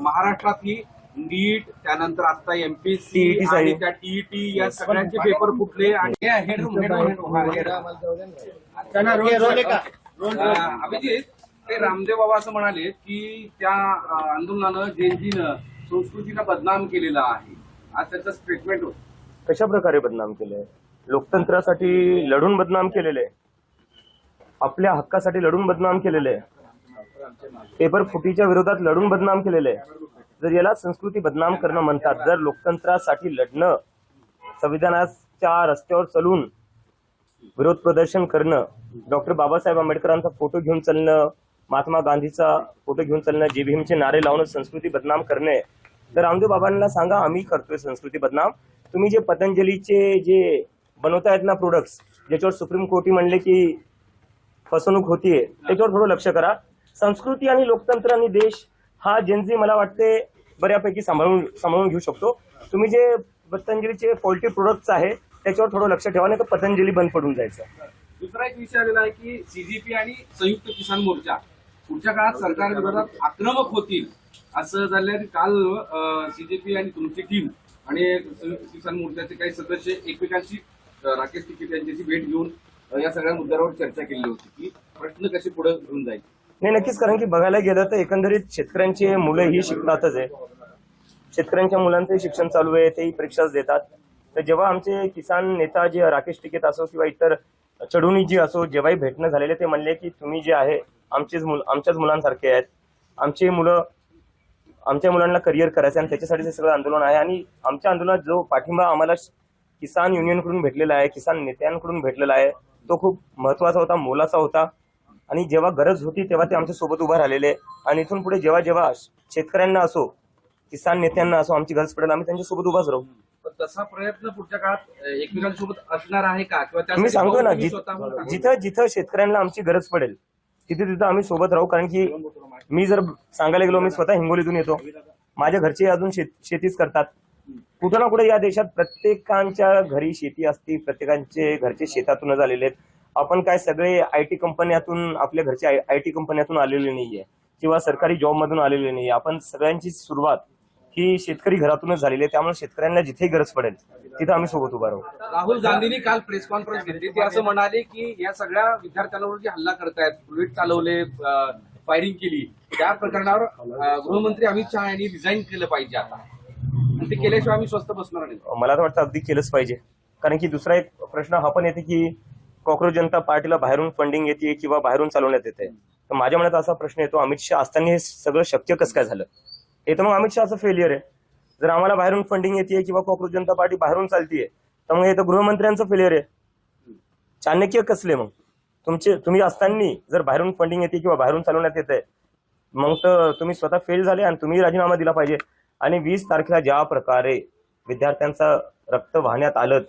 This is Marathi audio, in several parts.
महाराष्ट्रात ही नीट, त्यानंतर आता एमपीएससी TET आणि त्या टीईटी या सगळ्यांचे पेपर फुटले आणि अभिजित, ते रामदेव बाबा असं म्हणाले की त्या आंदोलनानं जेनजीनं संस्कृतीला बदनाम केलेला आहे, आज त्याचं स्टेटमेंट होतं. कशा प्रकारे बदनाम केलंय? लोकतंत्रासाठी लढून बदनाम केलेले, आपल्या हक्कासाठी लढून बदनाम केलेले, पेपर फुटीच्या विरोधात लढून बदनाम केलेले. जर याला संस्कृती बदनाम करणं म्हणतात, जर लोकतंत्रासाठी लढणं, संविधानाच्या रस्त्यावर चालून विरोध प्रदर्शन करणं, डॉक्टर बाबासाहेब आंबेडकरांचा फोटो घेऊन चालणं, महात्मा गांधीचा फोटो घेऊन चालणं, जे भीमचे नारे लावणं संस्कृती बदनाम करणे, तर रामदेव बाबांना सांगा आम्ही करतोय संस्कृती बदनाम. तुम्ही जे पतंजलीचे जे बनवतायत ना प्रोडक्ट्स, ज्याच्यावर सुप्रीम कोर्टी म्हणले की फसवणूक होतीये, त्याच्यावर थोडं लक्ष करा. संस्कृती आणि लोकतंत्र आणि देश हा जेनजी मला वाटते बऱ्यापैकी सांभाळून घेऊ शकतो. तुम्ही जे पतंजलीचे पोल्ट्री प्रोडक्ट्स आहे त्याच्यावर थोडं लक्ष ठेवा, नाही तर पतंजली बंद पडून जायचं. दुसरा एक विषय आलेला आहे की सीजीपी आणि संयुक्त किसान मोर्चा पुढच्या काळात सरकार विरोधात आक्रमक होतील असं झालं. काल सीजेपी आणि तुमची टीम आणि संयुक्त किसान मोर्चाचे काही सदस्य एकमेकांशी राकेश टिकेत यांच्याशी भेट घेऊन या सगळ्या मुद्द्यावर चर्चा केली होती की प्रश्न कसे पुढे घेऊन जायचे. नाही, नक्कीच. कारण की बघायला गेलं तर एकंदरीत शेतकऱ्यांची मुलं ही शिकतातच आहे, शेतकऱ्यांच्या मुलांचंही शिक्षण चालू आहे, तेही परीक्षाच देतात. तर जेव्हा आमचे किसान नेता जे राकेश टिकेत असो किंवा इतर चढुणी जी असो, जेव्हाही भेटणं झालेले ते म्हणले की तुम्ही जे आहे आमच्याच मुलांसारखे आहेत, आमच्या मुलांना करिअर करायचं आणि त्याच्यासाठी हे सगळं आंदोलन आहे. आणि आमच्या आंदोलनात जो पाठिंबा आम्हाला किसान युनियनकडून भेटलेला आहे, किसान नेत्यांकडून भेटलेला आहे, तो खूप महत्वाचा होता, मोलाचा होता. आणि जेव्हा गरज होती तेव्हा ते आमच्या सोबत उभा राहिलेले. आणि इथून पुढे जेव्हा जेव्हा शेतकऱ्यांना असो, किसान नेत्यांना असो आमची गरज पडेल, आम्ही त्यांच्यासोबत उभाच राहू. तसा प्रयत्न पुढच्या काळात एकमेकांसोबत असणार आहे का? किंवा मी सांगतो ना, जिथं जिथं शेतकऱ्यांना आमची गरज पडेल तिथे तिथं आम्ही सोबत राहू. कारण की मी जर सांगायला गेलो, मी स्वतः हिंगोलीतून येतो, माझ्या घरचे अजून शेतीच करतात. कुठं ना कुठे या देशात प्रत्येकांच्या घरी शेती असते, प्रत्येकांचे घरचे शेतातूनच आलेले आहेत. आपण काय सगळे आयटी कंपन्यातून, आपल्या घरच्या आयटी कंपन्यातून आलेले नाहीये किंवा सरकारी जॉब मधून आलेले नाहीये. आपण सगळ्यांची सुरुवात ही शेतकरी घरातूनच झालेली आहे. त्यामुळे शेतकऱ्यांना जिथेही गरज पडेल तिथं आम्ही सोबत उभा राहू. राहुल गांधींनी काल प्रेस कॉन्फरन्स घेतली, ते असं म्हणाले की या सगळ्या विद्यार्थ्यांवर जे हल्ला करतायत, बुलेट चालवले, फायरिंग केली, त्या प्रकरणावर गृहमंत्री अमित शहा यांनी रिझाईन केलं पाहिजे आता, ते केल्याशिवाय आम्ही स्वस्त बसणार नाही. मला तर वाटतं अगदी केलंच पाहिजे. कारण की दुसरा एक प्रश्न हा पण येते की कॉक्रोच जनता पार्टीला बाहेरून फंडिंग येते किंवा बाहेरून चालवण्यात येते. तर माझ्या मनात असा प्रश्न येतो, अमित शहा असताना हे सगळं शक्य कसं काय झालं? हे तर मग अमित शहाचं फेलियर आहे. जर आम्हाला बाहेरून फंडिंग येते किंवा कॉक्रोच जनता पार्टी बाहेरून चालतीये तर मग हे तर गृहमंत्र्यांचं फेलियर आहे. चाणक्य कसले मग तुम्ही असताना जर बाहेरून फंडिंग येते किंवा बाहेरून चालवण्यात येते, मग तर तुम्ही स्वतः फेल झाले आणि तुम्ही राजीनामा दिला पाहिजे. आणि 20 तारखेला ज्या प्रकारे विद्यार्थ्यांचं रक्त वाहण्यात आलं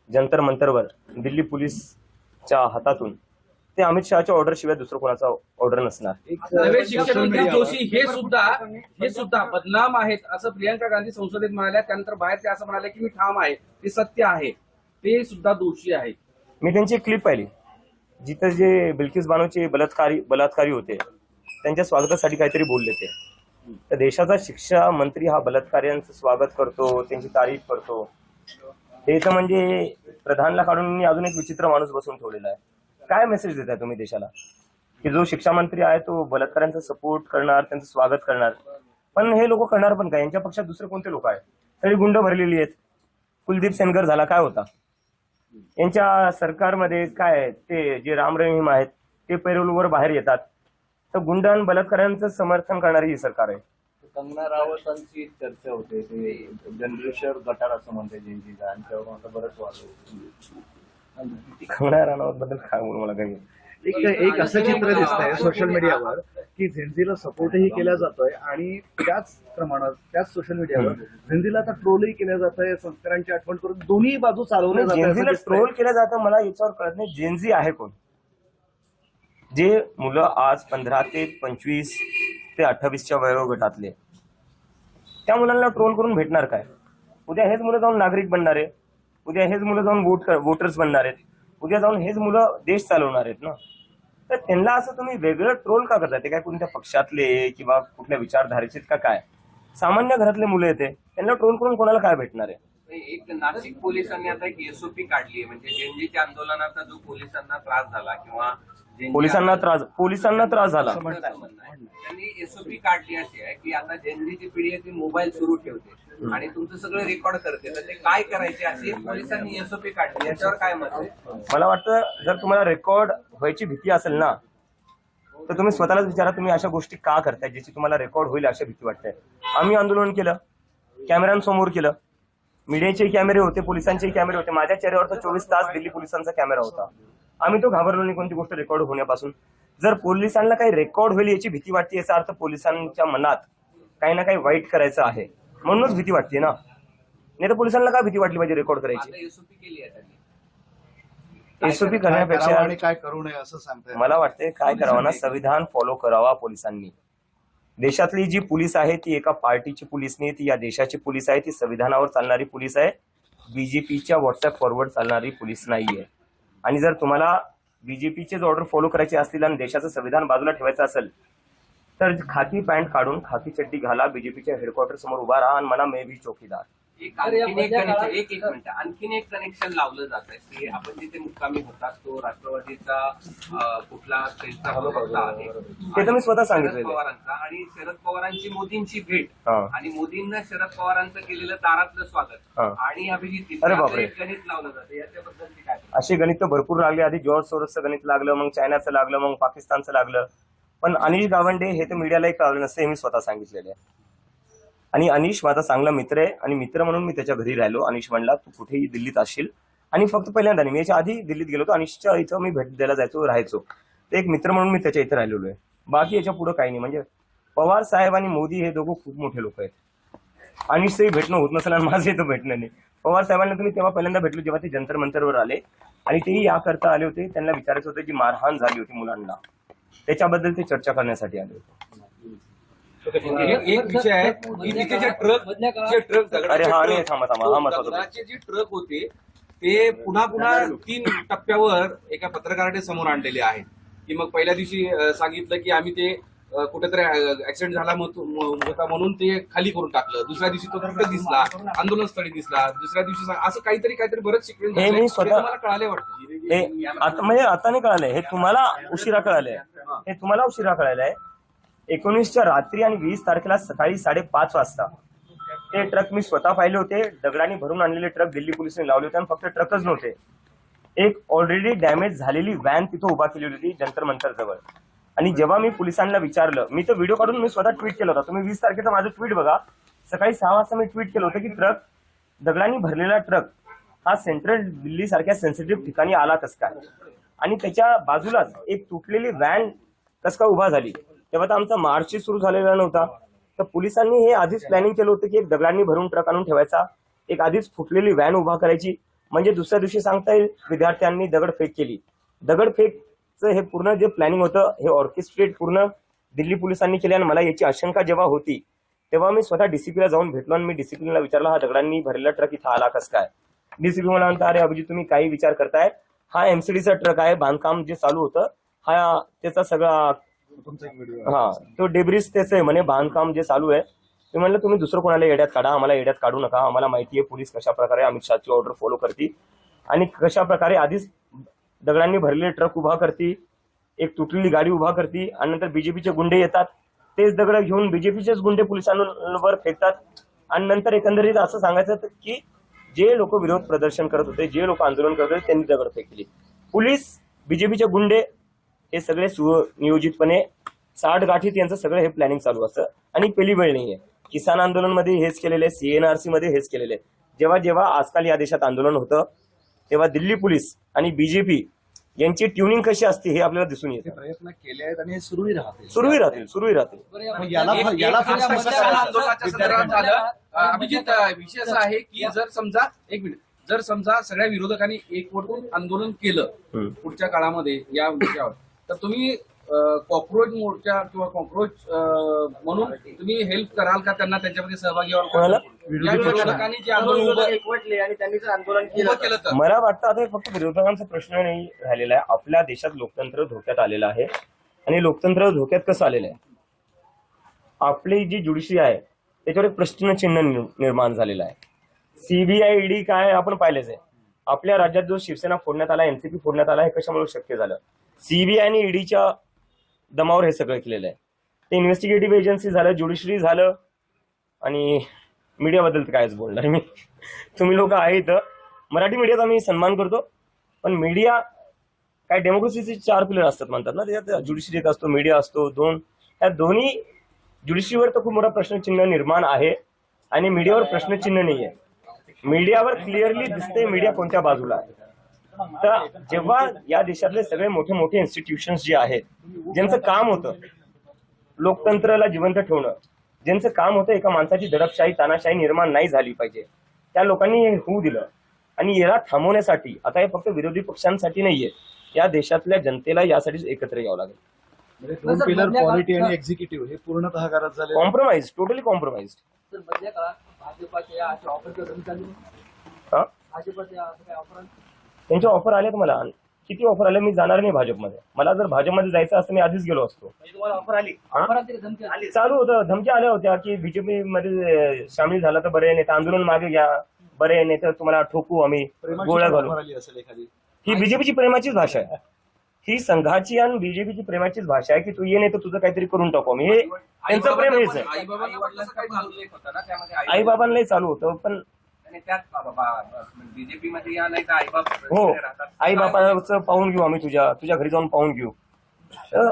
जंतर मंतरवर दिल्ली पोलीसच्या हातातून, ते अमित शहाच्या ऑर्डर शिवाय दुसरं कोणाचा ऑर्डर नसणार. नवे शिक्षण मंत्री जोशी हे सुद्धा बदनाम आहेत असं प्रियंका गांधी संसदेत म्हणाल्या. त्यानंतर बाहेर ते असं म्हणाले की मी ठाम आहे, ते सत्य आहे, ते सुद्धा दोषी आहेत. मी त्यांची एक क्लिप पाहिली जिथं जे बिल्किस बानोचे बलात्कारी होते त्यांच्या स्वागतासाठी काहीतरी बोलले ते. तर देशाचा शिक्षा मंत्री हा बलात्काऱ्यांचं स्वागत करतो, त्यांची तारीफ करतो, हे तर म्हणजे प्रधानला काढून अजून एक विचित्र माणूस बसून ठेवलेला आहे. काय मेसेज देताय तुम्ही देशाला की जो शिक्षा मंत्री आहे तो बलात्काऱ्यांचा सपोर्ट करणार, त्यांचं स्वागत करणार? पण हे लोक करणार पण काय? यांच्या पक्षात दुसरे कोणते लोक आहेत? तरी गुंड भरलेली आहेत. कुलदीप सेनगर झाला, काय होता यांच्या सरकारमध्ये? काय ते जे राम रहीम आहेत ते पैरोलवर बाहेर येतात. तर गुंड आणि बलात्काऱ्यांचं समर्थन करणारी ही सरकार आहे. कंगना रावतांची चर्चा होते, ते जनरेशर गटार असं म्हणते जेनजीला, आणि त्यावर आता बरंच वाढलं. कंगना राणावत बद्दल काय बोलू मला काही. एक असं चित्र दिसतंय सोशल मीडियावर की झेंझीला सपोर्टही केला जातोय आणि त्याच प्रमाणात त्याच सोशल मीडियावर झेंझीला आता ट्रोलही केलं जातंय, संस्कारांची आठवण करून दोन्ही बाजू चालवल्या जातात. जेनझीला ट्रोल केलं जातं, मला याच्यावर कळत नाही जेनझी आहे कोण? जे मुलं आज 15 ते 25 ते 28च्या वयोगटातले, त्या मुलांना ट्रोल करून भेटणार काय? उद्या हेच मुलं जाऊन नागरिक बनणार आहे, उद्या हेच मुलं जाऊन वोटर्स बनणार आहेत, उद्या जाऊन हेच मुलं देश चालवणार आहेत ना. तर त्यांना असं तुम्ही वेगळं ट्रोल का करताय? ते काय कोणत्या पक्षातले किंवा कुठल्या विचारधारेचे का काय? सामान्य घरातले मुलं येते, त्यांना ट्रोल करून कोणाला काय भेटणार आहे? एक नाशिक पोलिसांनी आता एक एसओपी काढली आहे, म्हणजे जेनजीच्या आंदोलनाचा जो पोलिसांना त्रास झाला किंवा पोलिसांना त्रास झाला. त्यांनी एसओपी काढली अशी आहे की आता जेनजीची पिढी आहे ती मोबाईल सुरू ठेवते आणि तुमचं सगळं रेकॉर्ड करते, तर ते काय करायचे असे पोलिसांनी एसओपी काढली, याच्यावर काय मत आहे? मला वाटतं जर तुम्हाला रेकॉर्ड व्हायची भीती असेल ना, तर तुम्ही स्वतःलाच विचारा, तुम्ही अशा गोष्टी का करताय ज्याची तुम्हाला रेकॉर्ड होईल अशी भीती वाटते. आम्ही आंदोलन केलं, कॅमेऱ्यांसमोर केलं, मीडियाचे कॅमेरे होते, पोलिसांचे कॅमेरे होते, माझ्या चेहऱ्यावर तर 24 तास दिल्ली पोलिसांचा कॅमेरा होता. आम्ही तो घाबरलो नाही कोणती गोष्ट रेकॉर्ड होण्यापासून. जर पोलिसांना काही रेकॉर्ड होईल याची भीती वाटते, याचा अर्थ पोलिसांच्या मनात काही ना काही वाईट करायचं आहे, म्हणूनच भीती वाटते ना. नाही तर पोलिसांना काय भीती वाटली पाहिजे रेकॉर्ड करायची? एसओपी केली आहे त्यांनी. एसओपी करावं करण्यापेक्षा आणि काय करू नये असं सांगताय. मला वाटते काय करावं ना, संविधान फॉलो करावा पोलिसांनी. देशातली जी पोलीस आहे ती एका पार्टीची पोलीस नाही, ती या देशाची पोलीस आहे, ती संविधानावर चालणारी पोलीस आहे, बीजेपीच्या व्हॉट्सअप फॉरवर्ड चालणारी पोलीस नाहीये. आणि जर तुम्हाला बीजेपीचेच ऑर्डर फॉलो करायचे असतील आणि देशाचं संविधान बाजूला ठेवायचं असेल तर खाकी पॅन्ट काढून खाकी चड्डी घाला, बीजेपीच्या हेडक्वार्टर समोर उभा राहा आणि म्हणा मे भी चौकीदार. आणखीन एक कनेक्शन लावलं जात आहे की आपण जिथे मुक्कामी होतात तो राष्ट्रवादीचा कुठला सेलचा होता आहे, ते तर मी स्वतः सांगितलेलं आहे. पवारांचा आणि शरद पवारांची मोदींची भेट हा. आणि मोदींना शरद पवारांचं केलेलं दारातलं स्वागत हा. आणि अभिजित अरे बापरे. गणित लावलं जातं, याच्याबद्दल काय? असे गणित तर भरपूर लागले. आधी जॉर्ज सोरसचं गणित लागलं, मग चायनाचं लागलं, मग पाकिस्तानचं लागलं. पण अनिश गावंडे हे तर मीडियालाही कळलं नसतं, हे मी स्वतः सांगितलेलं आहे. आणि अनिश माझा चांगला मित्र आहे आणि मित्र म्हणून मी त्याच्या घरी राहिलो. अनिश म्हणला तू कुठेही दिल्लीत असशील, आणि फक्त पहिल्यांदा नाही, मी याच्या आधी दिल्लीत गेलो होतो, अनिशच्या इथं मी भेट द्यायला जायचो, राहायचो. तर एक मित्र म्हणून मी त्याच्या इथं राहिलेलो आहे. बाकी याच्या पुढे काही नाही. म्हणजे पवार साहेब आणि मोदी हे दोघं खूप मोठे लोक आहेत. अनिशचंही भेटणं होत नसेल आणि माझं इथं भेटणं नाही. पवार साहेबांना तुम्ही तेव्हा पहिल्यांदा भेटलो जेव्हा ते जंतर मंतरवर आले, आणि तेही याकरता आले होते, त्यांना विचारायचं होतं जी मारहाण झाली होती मुलांना, त्याच्याबद्दल ते चर्चा करण्यासाठी आले होते. एक विषय आहे की तिथे जे ट्रक अरे हा नाही, थांबा हा महत्वाचा. दगडाचे जे ट्रक होते ते पुन्हा 3 टप्प्यावर एका पत्रकाराने समोर आणलेले आहेत. की मग पहिल्या दिवशी सांगितलं की आम्ही ते कुठेतरी ऍक्सिडेंट झाला होता म्हणून ते खाली करून टाकलं, दुसऱ्या दिवशी तो ट्रक दिसला, आंदोलनस्थळी दिसला, दुसऱ्या दिवशी असं काहीतरी बरेच सिक्वेन्स हे मी स्वतः मला कळाले वाटतं. हे आता म्हणजे आता नाही कळालंय, हे तुम्हाला उशिरा कळालंय, हे तुम्हाला उशिरा कळालंय. 19च्या रात्री आणि 20 तारखेला सकाळी 5:30 वाजता ते ट्रक मी स्वतः पाहिले होते. दगडाने भरून आणलेले ट्रक दिल्ली पोलिसांनी लावले होते आणि फक्त ट्रकच नव्हते, एक ऑलरेडी डॅमेज झालेली व्हॅन तिथं उभा केलेली होती जंतर मंतर जवळ. आणि जेव्हा मी पोलिसांना विचारलं, मी तो व्हिडिओ काढून मी स्वतः ट्विट केला होता, तुम्ही 20 तारखेचं माझं ट्विट बघा. सकाळी 6 वाजता मी ट्विट केलं होतं की दगडांनी भरलेला ट्रक हा सेंट्रल दिल्ली सारख्या सेन्सिटिव्ह ठिकाणी आला कसं काय, आणि त्याच्या बाजूलाच एक तुटलेली व्हॅन कसं काय उभा झाली. तेव्हा तर आमचा मार्चही सुरू झालेला नव्हता. तर पोलिसांनी हे आधीच प्लॅनिंग केलं होतं की एक दगडांनी भरून ट्रक आणून ठेवायचा, एक आधीच फुटलेली व्हॅन उभा करायची, म्हणजे दुसऱ्या दिवशी सांगता येईल विद्यार्थ्यांनी दगडफेक केली. दगडफेकचं हे पूर्ण जे प्लॅनिंग होतं हे ऑर्केस्ट्रेट पूर्ण दिल्ली पोलिसांनी केले. आणि मला याची आशंका जेव्हा होती तेव्हा मी स्वतः डीसीपीला जाऊन भेटलो आणि मी डीसीपीला विचारला हा दगडांनी भरलेला ट्रक इथं आला कसं काय. डीसीपी मला म्हणता अरे अभिजित तुम्ही काही विचार करताय, हा एमसीडीचा ट्रक आहे, बांधकाम जे चालू होतं हा त्याचा सगळा हा तो डेब्रिस त्याचं आहे म्हणे, बांधकाम जे चालू आहे. मी म्हणलं तुम्ही दुसरं कोणाला येड्यात काढा, आम्हाला येड्यात काढू नका. आम्हाला माहिती आहे पोलीस कशा प्रकारे अमित शहाची ऑर्डर फॉलो करते आणि कशा प्रकारे आधीच दगडांनी भरलेले ट्रक उभा करते, एक तुटलेली गाडी उभा करते आणि नंतर बीजेपीचे गुंडे येतात, तेच दगड घेऊन बीजेपीचेच गुंडे पोलिसांवर फेकतात. आणि नंतर एकंदरीत असं सांगायचं की जे लोक विरोध प्रदर्शन करत होते, जे लोक आंदोलन करत होते त्यांनी दगड फेकली. पोलीस, बीजेपीचे गुंडे हे सगळे सुनियोजितपणे 60 गाठीत यांचं सगळं हे प्लॅनिंग चालू असतं. आणि पहिली वेळ नाहीये, किसान आंदोलन मध्ये हेच केलेले, सीएनआरसी मध्ये हेच केलेले. जेव्हा जेव्हा आजकाल या देशात आंदोलन होतं तेव्हा दिल्ली पोलीस आणि बीजेपी यांची ट्युनिंग कशी असते हे आपल्याला दिसून येते. प्रयत्न केले आहेत आणि हे सुरूही राहतील. आंदोलनाच्या संदर्भात झालं. अभिजित विषय असा आहे की जर समजा सगळ्या विरोधकांनी एकवटून आंदोलन केलं पुढच्या काळामध्ये या विषयावर, तर तुम्ही कॉक्रोच मोर्चा किंवा कॉक्रोच म्हणून तुम्ही हेल्प कराल का त्यांना, त्यांच्यामध्ये सहभागी व्हाल? विरोधकांनी जे आंदोलन एकवटले आणि त्यांनी जर आंदोलन केलं तर मला वाटतं आता हे फक्त विरोधकांचा प्रश्न नाही राहिलेला आहे. आपल्या देशात लोकतंत्र धोक्यात आलेलं आहे. आणि लोकतंत्र धोक्यात कसं आलेलं आहे, आपली जी ज्युडिशरी आहे त्याच्यावर एक प्रश्नचिन्ह निर्माण झालेलं आहे. सीबीआय ईडी काय आपण पाहिलेच आहे. आपल्या राज्यात जो शिवसेना फोडण्यात आला, एनसीपी फोडण्यात आला, हे कशामुळे शक्य झालं? सीबीआय आणि ईडीच्या दमावर हे सगळं केलेलं आहे. ते इन्व्हेस्टिगेटिव्ह एजन्सी झालं, ज्युडिशरी झालं, आणि मीडियाबद्दल तर कायच बोलणार मी. तुम्ही लोक आहेत, मराठी मीडियाचा मी सन्मान करतो, पण मीडिया काय डेमोक्रेसीचे 4 पिलर असतात म्हणतात ना, त्याच्यात ज्युडिशरी एक असतो, मीडिया असतो, या दोन्ही ज्युडिशरीवर तर खूप मोठा प्रश्नचिन्ह निर्माण आहे आणि मीडियावर प्रश्नचिन्ह नाही आहे. मीडियावर क्लिअरली दिसते मीडिया कोणत्या बाजूला आहे. तर जेव्हा या देशातले सगळे मोठे मोठे इन्स्टिट्यूशन्स जे आहेत, ज्यांचं काम होतं लोकतंत्राला जिवंत ठेवणं, ज्यांचं काम होतं एका माणसाची दडपशाही तानाशाही निर्माण नाही झाली पाहिजे, त्या लोकांनी हे होऊ दिलं. आणि याला थांबवण्यासाठी आता हे फक्त विरोधी पक्षांसाठी नाहीये, या देशातल्या जनतेला यासाठीच एकत्र यावं लागेल. म्हणजे 2 पिलर पॉलिटी आणि एक्झिक्युटिव्ह हे पूर्णतः घरात झाले. Compromise, totally compromise. त्यांचे ऑफर आले मला, किती ऑफर आले? मी जाणार नाही भाजपमध्ये. मला जर भाजपमध्ये जायचं असतं मी आधीच गेलो असतो. चालू होतं, धमक्या आल्या होत्या की बीजेपी मध्ये सामील झाला तर बरे, नाही तर आंदोलन मागे घ्या, बरे, नाही तर तुम्हाला ठोकू आम्ही, गोळ्या घालू. ही बीजेपीची प्रेमाचीच भाषा आहे. ही संघाची आणि बीजेपीची प्रेमाचीच भाषा आहे की तू ये, नाही तर तुझं काहीतरी करून टाकू आम्ही. हे त्यांचं प्रेम हेच आहे. आई बाबांनाही चालू होतं, पण बीजेपी मध्ये या नाही तर आईबाप हो, आई बापाचं पाहून घेऊ आम्ही, तुझ्या घरी जाऊन पाहून घेऊ. तर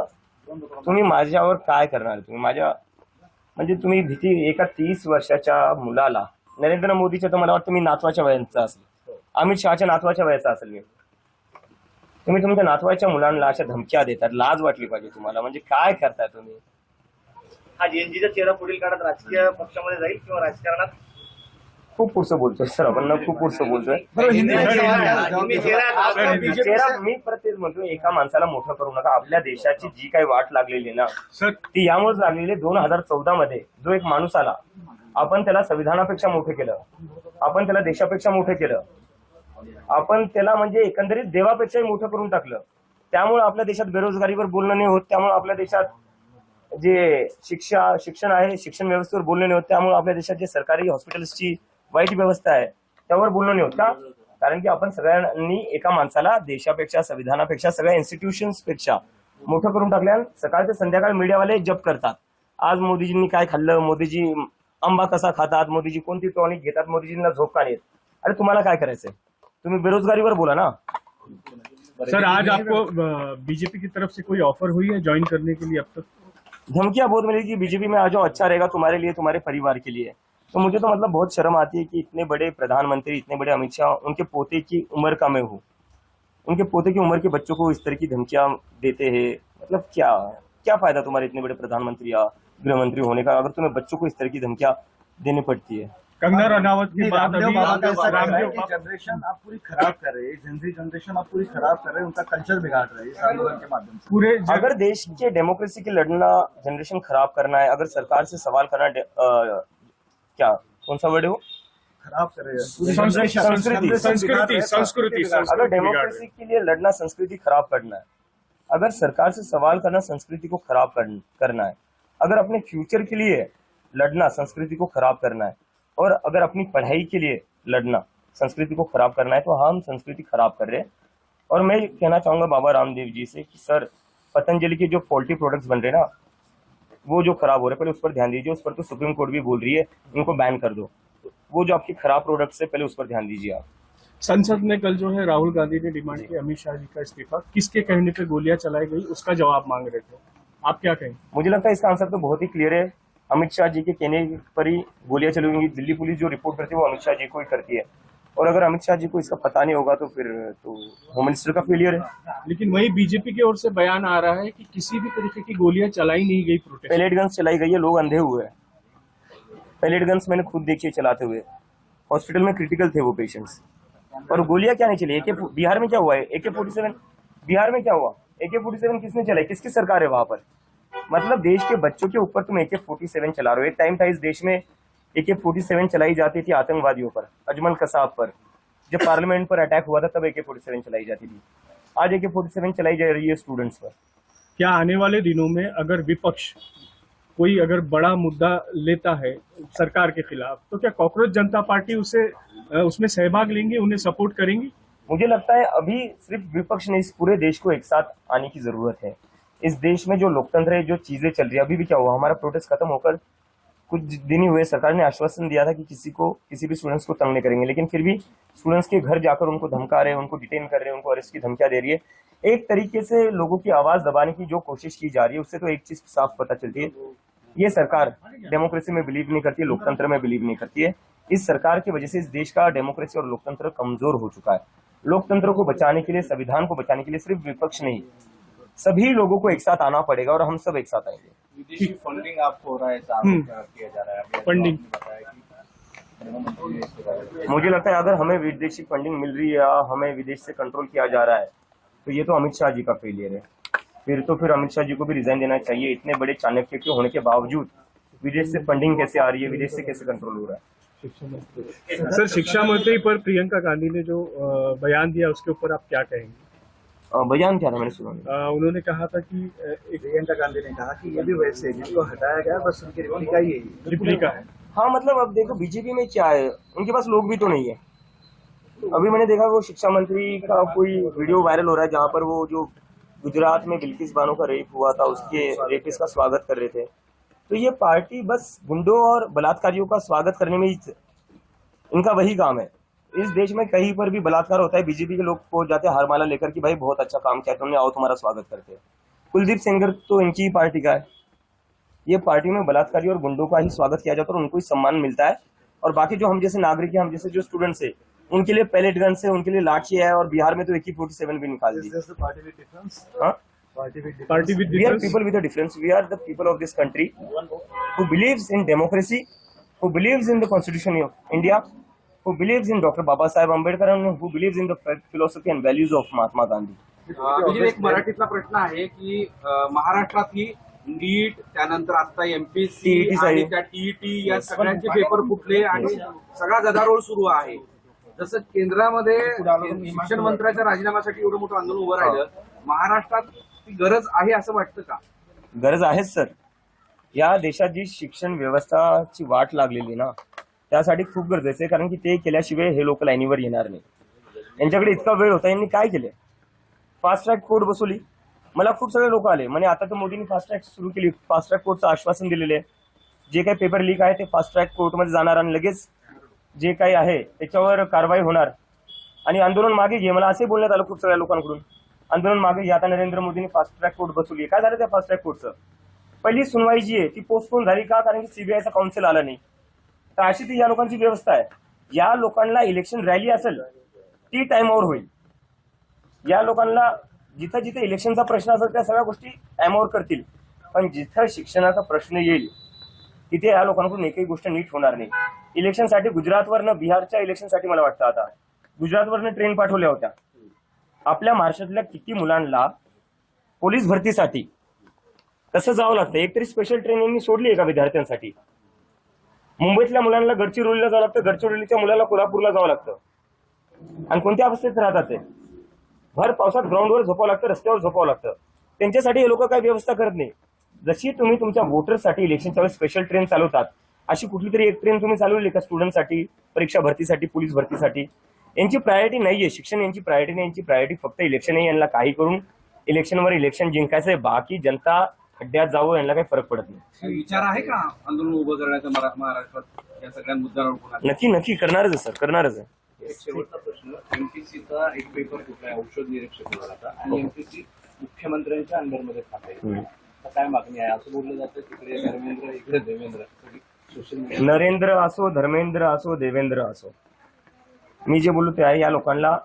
तुम्ही माझ्यावर काय करणार? तुम्ही माझ्या म्हणजे तुम्ही भीती एका 30 वर्षाच्या मुलाला, नरेंद्र मोदीच्या तर मला वाटतं मी नातवाच्या वयाचा असेल, अमित शहाच्या नातवाच्या वयाचा असेल मी. तुम्ही तुमच्या नातवाच्या मुलांना अशा धमक्या देतात, लाज वाटली पाहिजे तुम्हाला. म्हणजे काय करताय तुम्ही? हा जेएनजीचा चेहरा पुढील काळात राजकीय पक्षामध्ये जाईल किंवा राजकारणात? खूप पुढचं बोलतोय सर आपण, खूप पुढचं बोलतोय. मी प्रत्येक म्हणतोय, एका माणसाला मोठं करू नका. आपल्या देशाची जी काही वाट लागलेली ना ती यामुळेच लागलेली. 2014 मध्ये जो एक माणूस आला, आपण त्याला संविधानापेक्षा मोठं केलं, आपण त्याला देशापेक्षा मोठं केलं, आपण त्याला म्हणजे एकंदरीत देवापेक्षाही मोठं करून टाकलं. त्यामुळे आपल्या देशात बेरोजगारीवर बोलणं नाही होत, त्यामुळे आपल्या देशात जे शिक्षण आहे, शिक्षण व्यवस्थेवर बोलणं नाही होत, त्यामुळे आपल्या देशात जे सरकारी हॉस्पिटल्सची वाईट व्यवस्था आहे त्यावर बोलणं नाही होत. का? कारण की आपण सगळ्यांनी एका माणसाला देशापेक्षा, संविधानापेक्षा, सगळ्या इन्स्टिट्यूशन्स पेक्षा मोठं करून टाकल्या. सकाळ ते संध्याकाळ मीडियावाले जप करतात, आज मोदीजींनी काय खाल्लं, मोदीजी आंबा कसा खातात, मोदीजी कोणती टॉनिक घेतात, मोदीजींना झोप का येत. अरे तुम्हाला काय करायचंय? तुम्ही बेरोजगारीवर बोला ना. सर, आज आपको बीजेपी की तरफ से कोई ऑफर हुई है ज्वाइन करने के लिए? अब तक धमकियां बहुत मिली कि बीजेपी में आ जाओ, अच्छा रहेगा तुम्हारे लिए, तुम्हारे परिवार के लिए. तो मुझे तो मतलब बहुत शर्म आती है कि इतने बड़े प्रधानमंत्री, इतने बड़े अमित शाह, उनके पोते की उम्र का मैं हूँ, उनके पोते की उम्र के बच्चों को इस तरह की धमकियां देते हैं. मतलब क्या फायदा तुम्हारे इतने बड़े प्रधानमंत्री या गृहमंत्री होने का अगर तुम्हें बच्चों को इस तरह की धमकियां देनी पड़ती है. कंगना रनावत की बात अभी जनरेशन आप पूरी खराब कर रहे हैं, जेनजी जनरेशन आप पूरी खराब कर रहे हैं, उनका कल्चर बिगाड़ रहे हैं इस आंदोलन के माध्यम से. पूरे अगर देश के डेमोक्रेसी की लड़ना जनरेशन खराब करना है, अगर सरकार से सवाल करना, क्या कौन सा वर्ड है वो, खराब कर रहे हैं संस्कृति. अगर डेमोक्रेसी के लिए लड़ना संस्कृति खराब करना है, अगर सरकार से सवाल करना संस्कृति को खराब करना है, अगर अपने फ्यूचर के लिए लड़ना संस्कृति को खराब करना है, और अगर अपनी पढ़ाई के लिए लड़ना संस्कृति को खराब करना है, तो हम संस्कृति खराब कर रहे हैं. और मैं कहना चाहूंगा बाबा रामदेव जी से कि सर, पतंजलि के जो फॉल्टी प्रोडक्ट्स बन रहे हैं ना, वो जो खराब हो रहे हैं, पहले उस पर ध्यान दीजिए. उस पर तो सुप्रीम कोर्ट भी बोल रही है उनको बैन कर दो. वो जो आपकी खराब प्रोडक्ट्स है, पहले उस पर ध्यान दीजिए आप. संसद में कल जो है राहुल गांधी ने डिमांड की अमित शाह जी का इस्तीफा. किसके कहने पे गोलियां चलाई गई, उसका जवाब मांग रहे थे, आप क्या कहेंगे? मुझे लगता है इसका आंसर तो बहुत ही क्लियर है. अमित शाह जी के कहने पर ही गोलियां चलेंगी. दिल्ली पुलिस जो रिपोर्ट करती है वो अमित शाह जी को ही करती है, और अगर अमित शाह जी को इसका पता नहीं होगा तो फिर तो होम मिनिस्टर का फेलियर है. लेकिन वही बीजेपी की ओर से बयान आ रहा है कि किसी भी तरीके की गोलियां चलाई नहीं गई. प्रोटेस्ट पैलेट गन्स चलाई गई है, लोग अंधे हुए हैं. पैलेट गन्स मैंने खुद देखी चलाते हुए, हॉस्पिटल में क्रिटिकल थे वो पेशेंट्स. और गोलियां क्या नहीं चली. बिहार में क्या हुआ है? AK-47 बिहार में क्या हुआ? AK-47 किसने चलाई? किसकी सरकार है वहां पर? मतलब देश के बच्चों के ऊपर तुम AK-47 चला रहे हो. एक टाइम था इस देश में AK-47 चलाई जाती थी आतंकवादियों पर, अजमल कसाब पर. जब पार्लियामेंट पर अटैक हुआ था तब AK-47 चलाई जाती थी. आज AK-47 चलाई जा रही है स्टूडेंट्स पर. क्या आने वाले दिनों में अगर विपक्ष कोई अगर बड़ा मुद्दा लेता है सरकार के खिलाफ, तो क्या कॉकरोच जनता पार्टी उसमें सहभाग लेंगे, उन्हें सपोर्ट करेंगी? मुझे लगता है अभी सिर्फ विपक्ष ने इस पूरे देश को एक साथ आने की जरूरत है। इस देश में जो लोकतंत्र है, जो चीजें चल रही है, अभी भी क्या हुआ, हमारा प्रोटेस्ट खत्म होकर कुछ दिन ही हुए, सरकार ने आश्वासन दिया था कि किसी भी स्टूडेंट्स को तंग नहीं करेंगे, लेकिन फिर भी स्टूडेंट्स के घर जाकर उनको धमका रहे हैं, उनको डिटेन कर रहे हैं, उनको अरेस्ट की धमकियां दे रही है। एक तरीके से लोगों की आवाज दबाने की जो कोशिश की जा रही है, उससे तो एक चीज साफ पता चलती है, ये सरकार डेमोक्रेसी में बिलीव नहीं करती है, लोकतंत्र में बिलीव नहीं करती है। इस सरकार की वजह से इस देश का डेमोक्रेसी और लोकतंत्र कमजोर हो चुका है। लोकतंत्र को बचाने के लिए, संविधान को बचाने के लिए सिर्फ विपक्ष नहीं, सभी लोगों को एक साथ आना पड़ेगा और हम सब एक साथ आएंगे। विदेशी फंडिंग आपको हो रहा है, किया जा रहा है अभी फंडिंग। आपने बताया कि प्रधानमंत्री ने इसके बारे में मुझे लगता है अगर हमें विदेशी फंडिंग मिल रही है या हमें विदेश से कंट्रोल किया जा रहा है, तो ये तो अमित शाह जी का फेलियर है। फिर अमित शाह जी को भी रिजाइन देना चाहिए। इतने बड़े चाणक्य के होने के बावजूद विदेश से फंडिंग कैसे आ रही है, विदेश से कैसे कंट्रोल हो रहा है? सर, शिक्षा मंत्री पर प्रियंका गांधी ने जो बयान दिया, उसके ऊपर आप क्या कहेंगे? बयान क्या था, मैंने सुना नहीं। उन्होंने कहा था कि प्रियंका गांधी ने कहा कि ये भी वैसे जिसको हटाया गया बस उनकी रिप्लिका ही है। रिप्लिका है। हाँ, मतलब अब देखो बीजेपी में क्या है, उनके पास लोग भी तो नहीं है। अभी मैंने देखा वो शिक्षा मंत्री का कोई वीडियो वायरल हो रहा है जहाँ पर वो जो गुजरात में बिल्किस बानो का रेप हुआ था, उसके रेपिस्ट का स्वागत कर रहे थे। तो ये पार्टी बस गुंडों और बलात्कारियों का स्वागत करने में ही इनका वही काम है। इस देश में कहीं पर भी बलात्कार होता है, बीजेपी के लोग पहुंच जाते हैं हारमाला लेकर कि भाई बहुत अच्छा काम किया तुमने, आओ तुम्हारा स्वागत करते हैं। कुलदीप सेंगर तो इनकी ही पार्टी का है। ये पार्टी में बलात्कारी और गुंडों का ही स्वागत किया जाता है और उनको ही सम्मान मिलता है। और बाकी जो हम जैसे नागरिक हैं, हम जैसे जो स्टूडेंट्स है, उनके लिए पैलेट गन से, उनके लिए लाठी है। और बिहार में तो AK-47 भी निकाल दी। पार्टी विद We are people with a difference. We are the people of this country who believes in democracy, who believes in the Constitution of India, who believes in Dr. Babasaheb Ambedkar, and who believes in the philosophy and values of Mahatma Gandhi. म्हणजे एक मराठीतला प्रश्न आहे की महाराष्ट्रात ही नीट, त्यानंतर आता MPSC TET आणि त्या TET या सगळ्यांचे पेपर फुटले आणि सगळा गदारोळ सुरू आहे। जसं केंद्रामध्ये शिक्षण मंत्र्याच्या राजीनाम्यासाठी एवढं मोठं आंदोलन उभं राहिलं, महाराष्ट्रात ती गरज आहे असं वाटतं का? गरज आहेच सर। या देशात जी शिक्षण व्यवस्थाची वाट लागलेली ना, त्यासाठी खूप गरजेचं आहे, कारण की ते केल्याशिवाय हे लोक लाईनीवर येणार नाही। यांच्याकडे इतका वेळ होता, यांनी काय केले? फास्ट ट्रॅक कोर्ट बसवली। मला खूप सगळे लोक आले म्हणे आता तर मोदींनी फास्ट ट्रॅक सुरू केली, फास्ट ट्रॅक कोर्टचं आश्वासन दिलेलं आहे, जे काही पेपर लीक आहे ते फास्ट ट्रॅक कोर्टमध्ये जाणार आणि लगेच जे काही आहे त्याच्यावर कारवाई होणार आणि आंदोलन मागे घे। मला असे बोलण्यात आलं खूप सगळ्या लोकांकडून, आंदोलन मागे घे। आता नरेंद्र मोदींनी फास्ट ट्रॅक कोर्ट बसवली। काय झालं त्या फास्ट ट्रॅक कोर्टचं? पहिली सुनवाई जी आहे ती पोस्टपोन झाली का? कारण की सीबीआयचा काउन्सिल आला नाही। तर अशी ती या लोकांची व्यवस्था आहे। या लोकांना इलेक्शन रॅली असेल ती टाइमवर होईल। या लोकांना जिथं जिथे इलेक्शनचा प्रश्न असेल त्या सगळ्या गोष्टी टाइमवर करतील, पण जिथं शिक्षणाचा प्रश्न येईल तिथे या लोकांकडून एकही गोष्ट नीट होणार नाही। इलेक्शनसाठी गुजरातवरनं, बिहारच्या इलेक्शनसाठी मला वाटतं आता गुजरातवरनं ट्रेन पाठवल्या होत्या। आपल्या महाराष्ट्रातल्या किती मुलांना पोलीस भरतीसाठी कसं जावं लागतं? एकतरी स्पेशल ट्रेन यांनी सोडली आहे का विद्यार्थ्यांसाठी? मुंबईतल्या मुलांना गडचिरोलीला जावं लागतं, गडचिरोलीच्या मुलांना कोल्हापूरला जावं लागतं, आणि कोणत्या अवस्थेत राहतात ते? भर पावसात ग्राउंडवर झोपावं लागतं, रस्त्यावर झोपावं लागतं। त्यांच्यासाठी हे लोक काय व्यवस्था करत नाही। जशी तुम्ही तुमच्या वोटरसाठी इलेक्शनच्या वेळेस स्पेशल ट्रेन चालवतात, अशी कुठली तरी एक ट्रेन तुम्ही चालवली का स्टुडंटसाठी, परीक्षा भरतीसाठी, पोलीस भरतीसाठी? यांची प्रायोरिटी नाहीये शिक्षण, यांची प्रायोरिटी नाही, यांची प्रायोरिटी फक्त इलेक्शन आहे। यांना काही करून इलेक्शनवर इलेक्शन जिंकायचंय, बाकी जनता खड्ड्यात जावं यांना काही फरक पडत नाही। विचार आहे का आंदोलन उभं करण्याचा महाराष्ट्रात या सगळ्या मुद्द्यांवर? नक्की करणारच आहे सर, करणारच आहे। एक शेवटचा प्रश्न, MPSCचा एक पेपर कुठला आहे, औषध निरीक्षक विभागाचा, आणि MPSC मुख्यमंत्र्यांच्या अंडरमध्ये खात आहे, तर काय मागणी आहे? असं बोललं जातं तिकडे धर्मेंद्र, इकडे देवेंद्र, सोशल मीडिया नरेंद्र असो, धर्मेंद्र असो, देवेंद्र असो, मी जे बोललो ते आहे, या लोकांना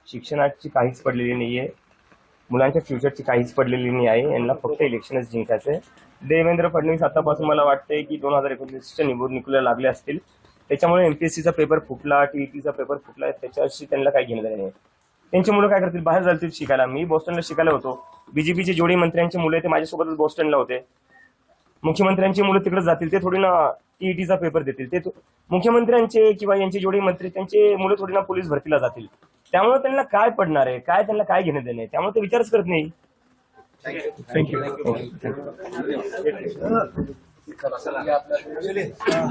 शिक्षणाची काहीच पडलेली नाहीये, मुलांच्या फ्युचरची काहीच पडलेली नाही आहे। यांना फक्त इलेक्शनच जिंकायचंय। देवेंद्र फडणवीस आतापासून मला वाटतंय की 2029च्या निवडणुकीला लागले असतील, त्याच्यामुळे MPSCचा पेपर फुटला, TETचा पेपर फुटला, त्याच्याशी त्यांना काही घेणं देणं नाही। त्यांची मुलं काय करतील? बाहेर जातील शिकायला। मी बॉस्टनला शिकायला होतो, बीजेपीचे जोडी मंत्र्यांची मुलं ते माझ्यासोबतच बॉस्टनला होते। मुख्यमंत्र्यांची मुलं तिकडे जातील, ते थोडी ना TETचा पेपर देतील। ते मुख्यमंत्र्यांचे किंवा यांचे जोडी मंत्री त्यांचे मुलं थोडी ना पोलीस भरतीला जातील। त्यामुळे त्यांना काय पडणार आहे, काय त्यांना काय घेणं देणं आहे, त्यामुळे ते विचारच करत नाही। थँक्यू। चला.